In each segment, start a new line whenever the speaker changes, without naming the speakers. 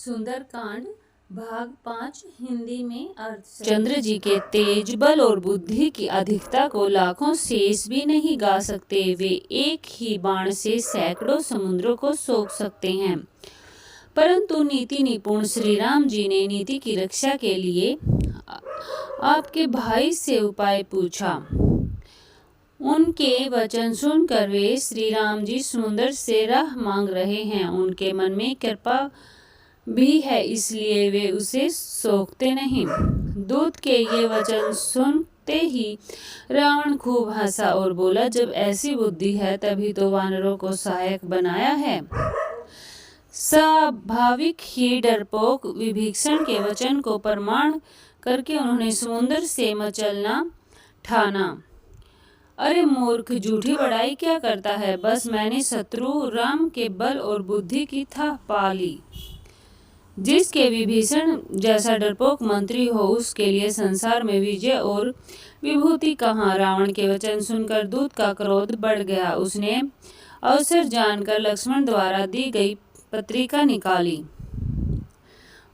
सुंदरकांड भाग 5 हिंदी में अर्थ। चंद्र जी के तेज बल और बुद्धि की अधिकता को लाखों शेष भी नहीं गा सकते। वे एक ही बाण से सैकड़ों समुद्रों को सोख सकते हैं। परंतु नीति निपुण श्री राम जी ने नीति की रक्षा के लिए आपके भाई से उपाय पूछा। उनके वचन सुनकर वे श्री राम जी समुद्र से राह मांग रहे हैं। उनके मन में कृपा भी है, इसलिए वे उसे सोखते नहीं। दूत के ये वचन सुनते ही रावण खूब हंसा और बोला, जब ऐसी बुद्धि है तभी तो वानरों को सहायक बनाया है। स्वाभाविक ही डरपोक विभीषण के वचन को प्रमाण करके उन्होंने समुद्र से मचलना ठाना। अरे मूर्ख, झूठी बड़ाई क्या करता है? बस मैंने शत्रु राम के बल और बुद्धि की था पाली। जिसके विभीषण जैसा डरपोक मंत्री हो, उसके लिए संसार में विजय और विभूति कहाँ। रावण के वचन सुनकर दूत का क्रोध बढ़ गया। उसने अवसर जानकर लक्ष्मण द्वारा दी गई पत्रिका निकाली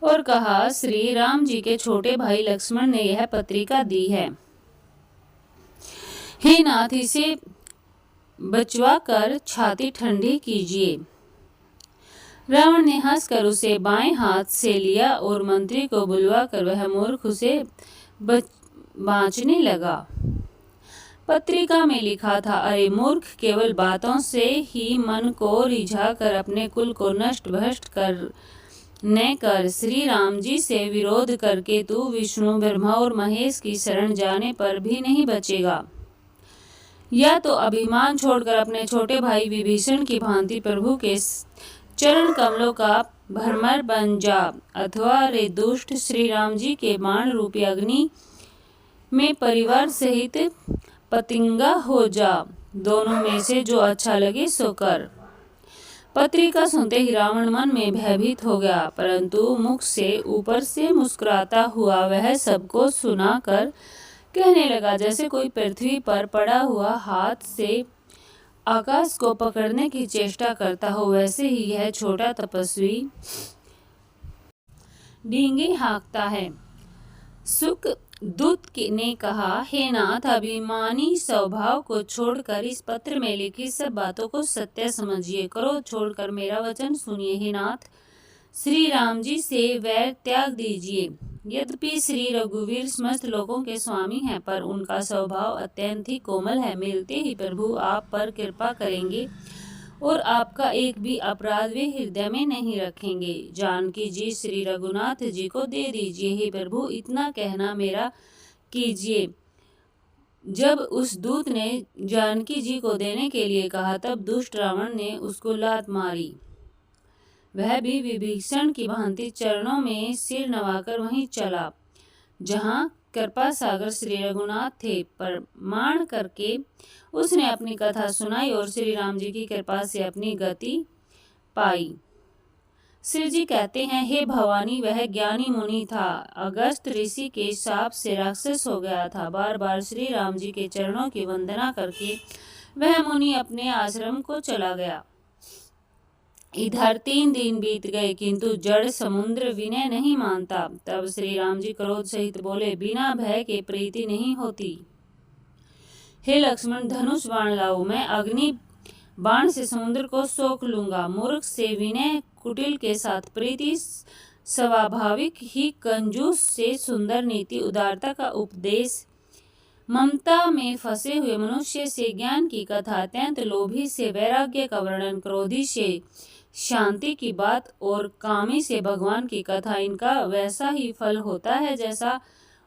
और कहा, श्री राम जी के छोटे भाई लक्ष्मण ने यह पत्रिका दी है। हे नाथ, इसे बचवा कर छाती ठंडी कीजिए। रावण ने हंसकर उसे बाएं हाथ से लिया और मंत्री को बुलवाकर वह मूर्ख उसे बांचने लगा। पत्रिका में लिखा था, अरे मूर्ख, केवल बातों से ही मन को रिझा कर अपने कुल को नष्ट भ्रष्ट करने कर श्री राम जी से विरोध करके तू विष्णु, ब्रह्मा और महेश की शरण जाने पर भी नहीं बचेगा। या तो अभिमान छोड़कर अपने छोटे भाई विभीषण की भांति प्रभु के चरण कमलों का भरमर बन जा, अथवा रे दुष्ट श्री राम जी के बाण रूपी अग्नि में परिवार सहित पतिंगा हो जा। दोनों में से जो अच्छा लगे सो कर। पत्रिका सुनते ही रावण मन में भयभीत हो गया, परंतु मुख से ऊपर से मुस्कुराता हुआ वह सबको सुनाकर कहने लगा, जैसे कोई पृथ्वी पर पड़ा हुआ हाथ से आकाश को पकड़ने की चेष्टा करता हो, वैसे ही यह छोटा तपस्वी डींगे हाँकता है। सुक दूत ने कहा, हे नाथ, अभिमानी स्वभाव को छोड़कर इस पत्र में लिखी सब बातों को सत्य समझिए। क्रोध छोड़कर मेरा वचन सुनिए। हे नाथ, श्री राम जी से वैर त्याग दीजिए। यद्यपि श्री रघुवीर समस्त लोगों के स्वामी हैं, पर उनका स्वभाव अत्यंत ही कोमल है। मिलते ही प्रभु आप पर कृपा करेंगे और आपका एक भी अपराध वे हृदय में नहीं रखेंगे। जानकी जी श्री रघुनाथ जी को दे दीजिए। हे प्रभु, इतना कहना मेरा कीजिए। जब उस दूत ने जानकी जी को देने के लिए कहा, तब दुष्ट रावण ने उसको लात मारी। वह भी विभीषण की भांति चरणों में सिर नवाकर वहीं चला जहां कृपा सागर श्री रघुनाथ थे। प्रमाण करके उसने अपनी कथा सुनाई और श्री राम जी की कृपा से अपनी गति पाई। श्री जी कहते हैं, हे भवानी, वह ज्ञानी मुनि था। अगस्त ऋषि के शाप से राक्षस हो गया था। बार बार श्री राम जी के चरणों की वंदना करके वह मुनि अपने आश्रम को चला गया। इधर 3 दिन बीत गए, किंतु जड़ समुद्र विनय नहीं मानता। तब श्री राम जी क्रोध सहित बोले, बिना भय के प्रीति नहीं होती। हे लक्ष्मण, धनुष बाण लाओ, मैं अग्नि बाण से समुद्र को सोख लूंगा। मूर्ख से विनय, कुटिल के साथ प्रीति, स्वाभाविक ही कंजूस से सुंदर नीति, उदारता का उपदेश, ममता में फंसे हुए मनुष्य से ज्ञान की कथा, अत्यंत लोभी से वैराग्य का वर्णन, क्रोधी से शांति की बात और कामी से भगवान की कथा, इनका वैसा ही फल होता है जैसा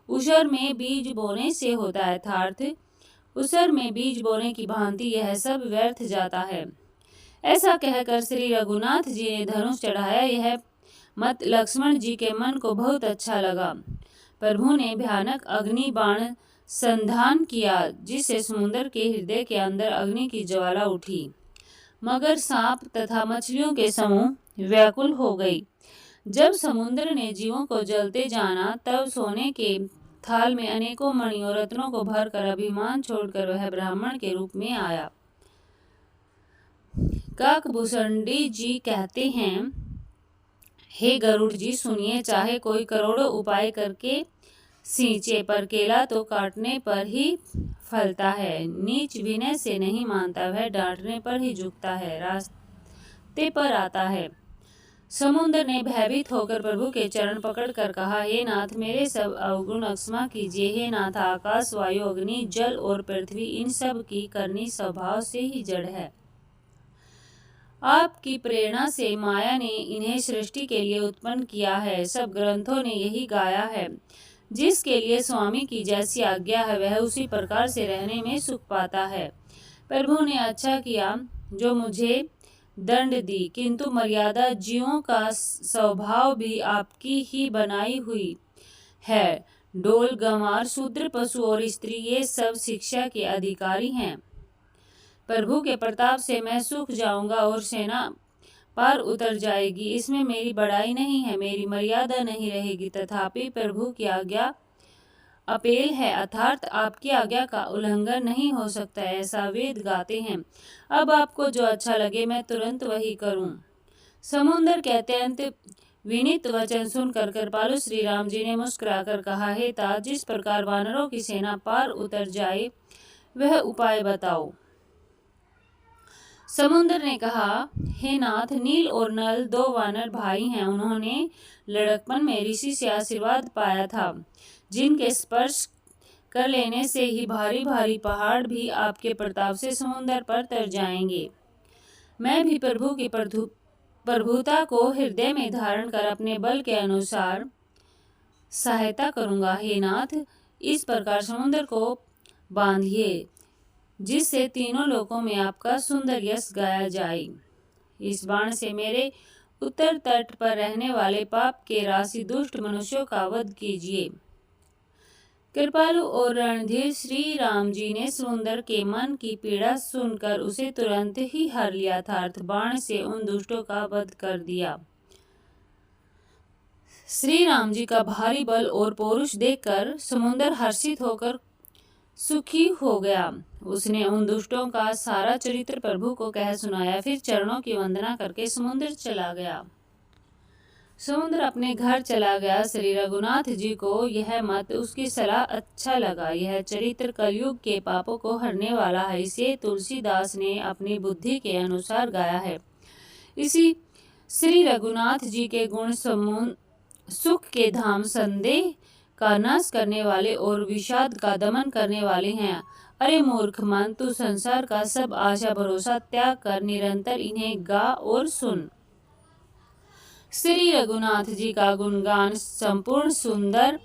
उसर में बीज बोने से होता है। अर्थात उसर में बीज बोने की भांति यह सब व्यर्थ जाता है। ऐसा कहकर श्री रघुनाथ जी ने धनुष चढ़ाया। यह मत लक्ष्मण जी के मन को बहुत अच्छा लगा। प्रभु ने भयानक अग्नि बाण संधान किया, जिससे समुद्र के हृदय के अंदर अग्नि की ज्वाला उठी। मगर, सांप तथा मछलियों के समूह व्याकुल हो गई। जब समुद्र ने जीवों को जलते जाना, तब सोने के थाल में अनेकों मणियों रत्नों को भरकर अभिमान छोड़कर वह ब्राह्मण के रूप में आया। काकभूषणी जी कहते हैं, हे गरुड़ जी सुनिए, चाहे कोई करोड़ों उपाय करके सींचे, पर केला तो काटने पर ही फलता है। नीच विनय से नहीं मानता, वह डांटने पर ही झुकता है, रास्ते पर आता है। समुद्र ने भयभीत होकर प्रभु के चरण पकड़कर कहा, हे नाथ मेरे सब अवगुण क्षमा कीजिए। हे नाथ, आकाश वायु अग्नि जल और पृथ्वी इन सब की करनी स्वभाव से ही जड़ है। आपकी प्रेरणा से माया ने इन्हें सृष्टि के लिए उत्पन्न किया है। सब ग्रंथों ने यही गाया है, जिसके लिए स्वामी की जैसी आज्ञा है वह उसी प्रकार से रहने में सुख पाता है। प्रभु ने अच्छा किया जो मुझे दंड दी, किंतु मर्यादा जीवों का स्वभाव भी आपकी ही बनाई हुई है। डोल, गंवार, शूद्र, पशु और स्त्री ये सब शिक्षा के अधिकारी हैं। प्रभु के प्रताप से मैं सूख जाऊंगा और सेना पार उतर जाएगी। इसमें मेरी बड़ाई नहीं है, मेरी मर्यादा नहीं रहेगी। तथापि प्रभु की आज्ञा अपेल है, अर्थात आपकी आज्ञा का उल्लंघन नहीं हो सकता, ऐसा वेद गाते हैं। अब आपको जो अच्छा लगे मैं तुरंत वही करूं। समुद्र के अत्यंत विनीत वचन सुनकर कृपालु श्री राम जी ने मुस्कुराकर कहा, हे तात, जिस प्रकार वानरों की सेना पार उतर जाए वह उपाय बताओ। समुद्र ने कहा, हे नाथ, नील और नल दो वानर भाई हैं। उन्होंने लड़कपन में ऋषि से आशीर्वाद पाया था, जिनके स्पर्श कर लेने से ही भारी भारी पहाड़ भी आपके प्रताप से समुद्र पर तर जाएंगे। मैं भी प्रभु की प्रभुता को हृदय में धारण कर अपने बल के अनुसार सहायता करूंगा। हे नाथ, इस प्रकार समुद्र को बांधिए, जिससे तीनों लोकों में आपका सुंदर यश गाया जाए। इस बाण से मेरे उत्तर तट पर रहने वाले पाप के राशि दुष्ट मनुष्यों का वध कीजिए। कृपालु और रणधीर श्री राम जी ने समुद्र के मन की पीड़ा सुनकर उसे तुरंत ही हर लिया था, अर्थ बाण से उन दुष्टों का वध कर दिया। श्री राम जी का भारी बल और पौरुष देखकर समुद्र हर्षित होकर सुखी हो गया। उसने उन दुष्टों का सारा चरित्र प्रभु को कह सुनाया, फिर चरणों की वंदना करके समुद्र चला गया। समुद्र अपने घर चला गया। श्री रघुनाथ जी को यह मत, उसकी सलाह अच्छा लगा। यह चरित्र कलयुग के पापों को हरने वाला है। इसे तुलसीदास ने अपनी बुद्धि के अनुसार गाया है। इसी श्री रघुनाथ जी के गुण सुख के धाम, संदेह का नाश करने वाले और विषाद का दमन करने वाले हैं। अरे मूर्ख मन, तू संसार का सब आशा भरोसा त्याग कर निरंतर इन्हें गा और सुन। श्री रघुनाथ जी का गुणगान संपूर्ण सुंदर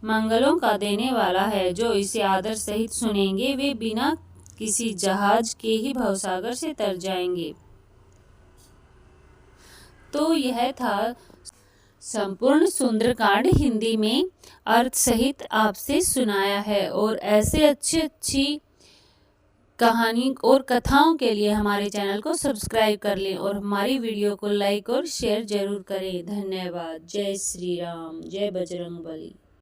मंगलों का देने वाला है। जो इसे आदर सहित सुनेंगे वे बिना किसी जहाज के ही भवसागर से तर जाएंगे। तो यह था संपूर्ण सुंदरकांड, हिंदी में अर्थ सहित आपसे सुनाया है। और ऐसे अच्छी कहानी और कथाओं के लिए हमारे चैनल को सब्सक्राइब कर लें और हमारी वीडियो को लाइक और शेयर जरूर करें। धन्यवाद। जय श्री राम, जय बजरंगबली।